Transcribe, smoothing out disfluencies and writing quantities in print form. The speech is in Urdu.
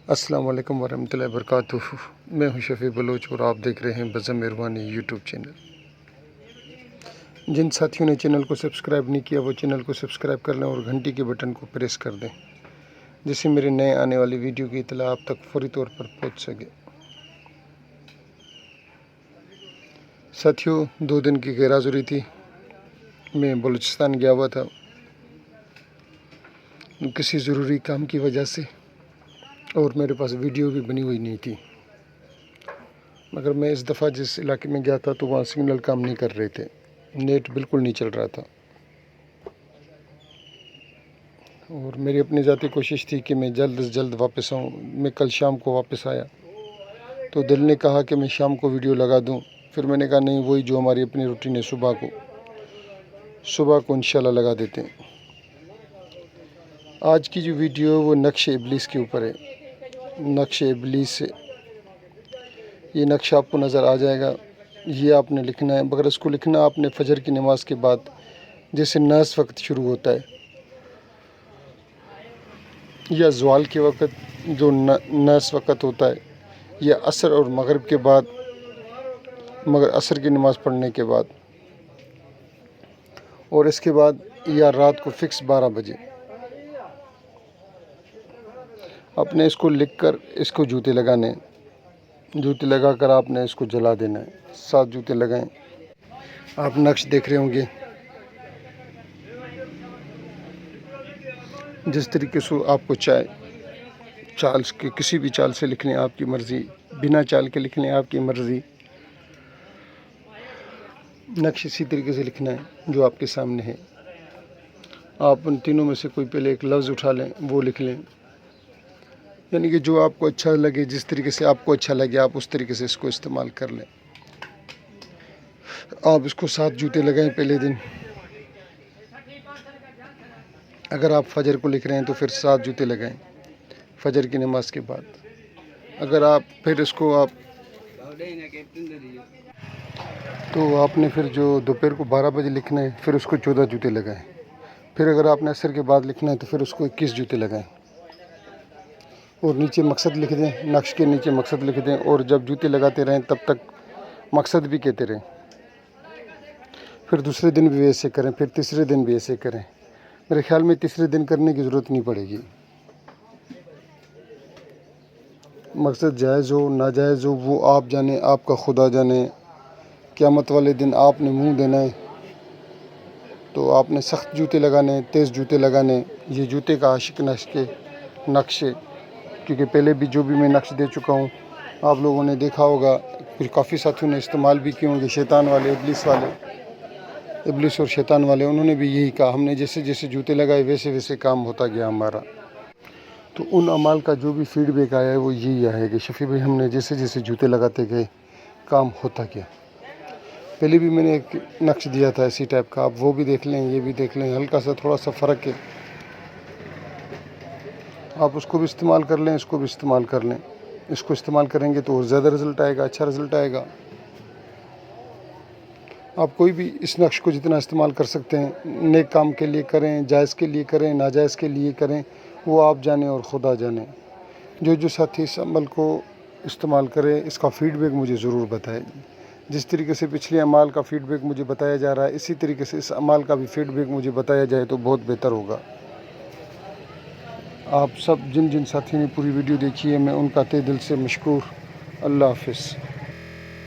السلام علیکم ورحمۃ اللہ وبرکاتہ۔ میں ہوں شفیع بلوچ اور آپ دیکھ رہے ہیں بزم مہربانی یوٹیوب چینل۔ جن ساتھیوں نے چینل کو سبسکرائب نہیں کیا وہ چینل کو سبسکرائب کر لیں اور گھنٹی کے بٹن کو پریس کر دیں، جس سے میرے نئے آنے والی ویڈیو کی اطلاع آپ تک فوری طور پر پہنچ سکے۔ ساتھیوں، 2 دن کی غیر حاضری تھی، میں بلوچستان گیا ہوا تھا کسی ضروری کام کی وجہ سے، اور میرے پاس ویڈیو بھی بنی ہوئی نہیں تھی، مگر میں اس دفعہ جس علاقے میں گیا تھا تو وہاں سگنل کام نہیں کر رہے تھے، نیٹ بالکل نہیں چل رہا تھا، اور میری اپنی ذاتی کوشش تھی کہ میں جلد از جلد واپس آؤں۔ میں کل شام کو واپس آیا تو دل نے کہا کہ میں شام کو ویڈیو لگا دوں، پھر میں نے کہا نہیں، وہی جو ہماری اپنی روٹین ہے، صبح کو انشاءاللہ لگا دیتے ہیں۔ آج کی جو ویڈیو ہے وہ نقش ابلیس کے اوپر ہے۔ نقش ابلیس سے یہ نقش آپ کو نظر آ جائے گا، یہ آپ نے لکھنا ہے، مگر اس کو لکھنا آپ نے فجر کی نماز کے بعد، جیسے ناس وقت شروع ہوتا ہے یا زوال کے وقت جو ناس وقت ہوتا ہے، یا عصر اور مغرب کے بعد، مگر عصر کی نماز پڑھنے کے بعد، اور اس کے بعد یا رات کو فکس 12 بجے آپ نے اس کو لکھ کر اس کو جوتے لگانے، جوتے لگا کر آپ نے اس کو جلا دینا ہے۔ 7 جوتے لگائیں۔ آپ نقش دیکھ رہے ہوں گے، جس طریقے سے آپ کو چال کے کسی بھی چال سے لکھ لیں، آپ کی مرضی، بنا چال کے لکھ لیں، آپ کی مرضی۔ نقش اسی طریقے سے لکھنا ہے جو آپ کے سامنے ہے۔ آپ ان تینوں میں سے کوئی پہلے ایک لفظ اٹھا لیں، وہ لکھ لیں، یعنی کہ جو آپ کو اچھا لگے، جس طریقے سے آپ کو اچھا لگے آپ اس طریقے سے اس کو استعمال کر لیں۔ آپ اس کو 7 جوتے لگائیں پہلے دن۔ اگر آپ فجر کو لکھ رہے ہیں تو پھر 7 جوتے لگائیں فجر کی نماز کے بعد۔ اگر آپ پھر اس کو تو آپ نے پھر جو دوپہر کو 12 بجے لکھنا ہے، پھر اس کو 14 جوتے لگائیں۔ پھر اگر آپ نے عصر کے بعد لکھنا ہے تو پھر اس کو 21 جوتے لگائیں، اور نیچے مقصد لکھ دیں، نقش کے نیچے مقصد لکھ دیں، اور جب جوتے لگاتے رہیں تب تک مقصد بھی کہتے رہیں۔ پھر دوسرے دن بھی ایسے کریں، پھر تیسرے دن بھی ایسے کریں۔ میرے خیال میں تیسرے دن کرنے کی ضرورت نہیں پڑے گی۔ مقصد جائز ہو ناجائز ہو وہ آپ جانیں، آپ کا خدا جانے۔ قیامت والے دن آپ نے منہ دینا ہے، تو آپ نے سخت جوتے لگانے، تیز جوتے لگانے۔ یہ جوتے کا عاشق نقش ہے، کیونکہ پہلے بھی جو بھی میں نقش دے چکا ہوں آپ لوگوں نے دیکھا ہوگا، کچھ کافی ساتھیوں نے استعمال بھی کیے ہوں گے۔ شیطان والے، ابلیس اور شیطان والے، انہوں نے بھی یہی کہا، ہم نے جیسے جیسے جوتے لگائے ویسے ویسے کام ہوتا گیا ہمارا۔ تو ان اعمال کا جو بھی فیڈ بیک آیا ہے وہ یہی آیا ہے کہ شفیع بھائی ہم نے جیسے جیسے جوتے لگاتے گئے کام ہوتا گیا۔ پہلے بھی میں نے ایک نقش دیا تھا اسی ٹائپ کا، آپ وہ بھی دیکھ لیں، یہ بھی دیکھ لیں، ہلکا سا تھوڑا سا فرق ہے، آپ اس کو بھی استعمال کر لیں، اس کو بھی استعمال کر لیں۔ اس کو استعمال کریں گے تو اور زیادہ رزلٹ آئے گا، اچھا رزلٹ آئے گا۔ آپ کوئی بھی اس نقش کو جتنا استعمال کر سکتے ہیں، نیک کام کے لیے کریں، جائز کے لیے کریں، ناجائز کے لیے کریں، وہ آپ جانیں اور خدا جانیں۔ جو ساتھی اس عمل کو استعمال کرے اس کا فیڈ بیک مجھے ضرور بتائیں۔ جس طریقے سے پچھلے اعمال کا فیڈ بیک مجھے بتایا جا رہا ہے، اسی طریقے سے اس عمل کا بھی فیڈ بیک مجھے بتایا جائے تو بہت بہتر ہوگا۔ آپ سب جن ساتھیوں نے پوری ویڈیو دیکھی ہے، میں ان کا تہ دل سے مشکور۔ اللہ حافظ۔